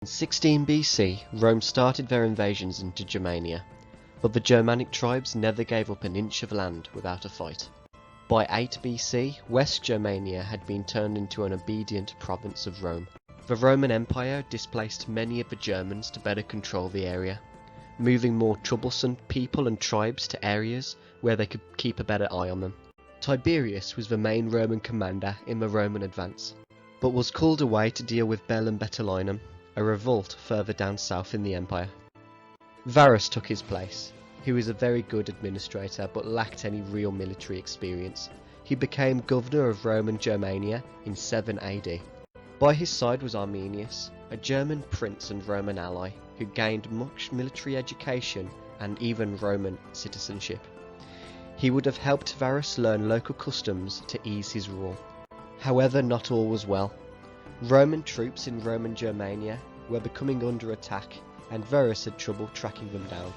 In 16 BC, Rome started their invasions into Germania, but the Germanic tribes never gave up an inch of land without a fight. By 8 BC, West Germania had been turned into an obedient province of Rome. The Roman Empire displaced many of the Germans to better control the area, moving more troublesome people and tribes to areas where they could keep a better eye on them. Tiberius was the main Roman commander in the Roman advance, but was called away to deal with Bellum Betulinum, a revolt further down south in the empire. Varus took his place. He was a very good administrator but lacked any real military experience. He became governor of Roman Germania in 7 AD. By his side was Arminius, a German prince and Roman ally who gained much military education and even Roman citizenship. He would have helped Varus learn local customs to ease his rule. However, not all was well. Roman troops in Roman Germania were becoming under attack, and Varus had trouble tracking them down.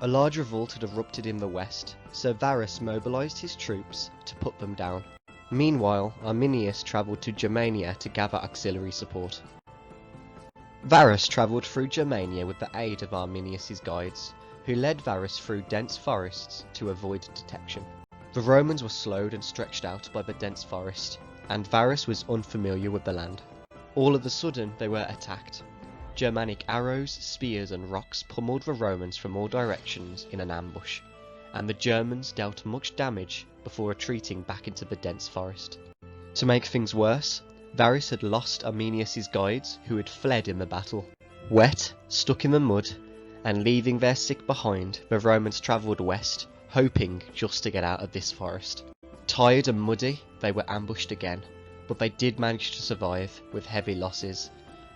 A large revolt had erupted in the west, so Varus mobilised his troops to put them down. Meanwhile, Arminius travelled to Germania to gather auxiliary support. Varus travelled through Germania with the aid of Arminius's guides, who led Varus through dense forests to avoid detection. The Romans were slowed and stretched out by the dense forest, and Varus was unfamiliar with the land. All of a sudden they were attacked. Germanic arrows, spears and rocks pummeled the Romans from all directions in an ambush, and the Germans dealt much damage before retreating back into the dense forest. To make things worse, Varus had lost Arminius's guides who had fled in the battle. Wet, stuck in the mud, and leaving their sick behind, the Romans travelled west, hoping just to get out of this forest. Tired and muddy, they were ambushed again, but they did manage to survive with heavy losses,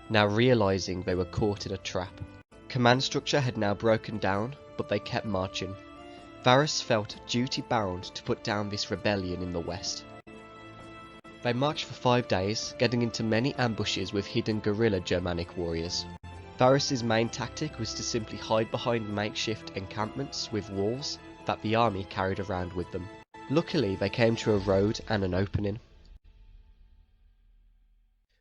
now realising they were caught in a trap. Command structure had now broken down, but they kept marching. Varus felt duty-bound to put down this rebellion in the west. They marched for 5 days, getting into many ambushes with hidden guerrilla Germanic warriors. Varus's main tactic was to simply hide behind makeshift encampments with walls that the army carried around with them. Luckily, they came to a road and an opening.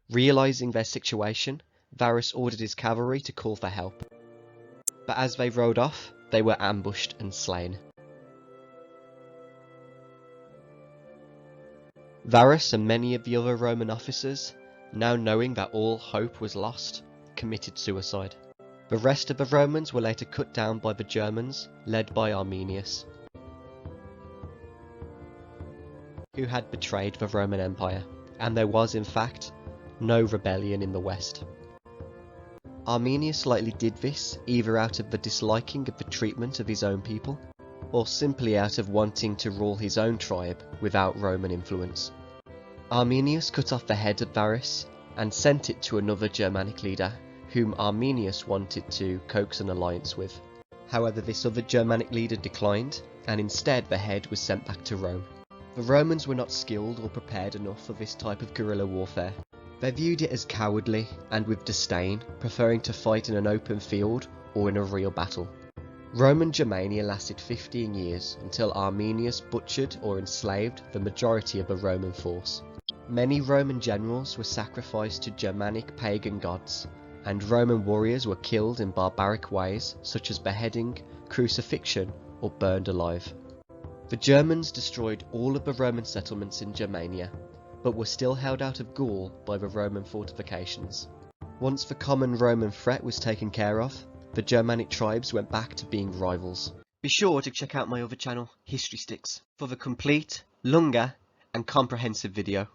Realising their situation, Varus ordered his cavalry to call for help. But as they rode off, they were ambushed and slain. Varus and many of the other Roman officers, now knowing that all hope was lost, committed suicide. The rest of the Romans were later cut down by the Germans, led by Arminius, who had betrayed the Roman Empire, and there was, in fact, no rebellion in the west. Arminius likely did this either out of the disliking of the treatment of his own people, or simply out of wanting to rule his own tribe without Roman influence. Arminius cut off the head of Varus and sent it to another Germanic leader, whom Arminius wanted to coax an alliance with. However, this other Germanic leader declined, and instead the head was sent back to Rome. The Romans were not skilled or prepared enough for this type of guerrilla warfare. They viewed it as cowardly and with disdain, preferring to fight in an open field or in a real battle. Roman Germania lasted 15 years until Arminius butchered or enslaved the majority of the Roman force. Many Roman generals were sacrificed to Germanic pagan gods, and Roman warriors were killed in barbaric ways such as beheading, crucifixion, or burned alive. The Germans destroyed all of the Roman settlements in Germania, but were still held out of Gaul by the Roman fortifications. Once the common Roman threat was taken care of, the Germanic tribes went back to being rivals. Be sure to check out my other channel, History Sticks, for the complete, longer, and comprehensive video.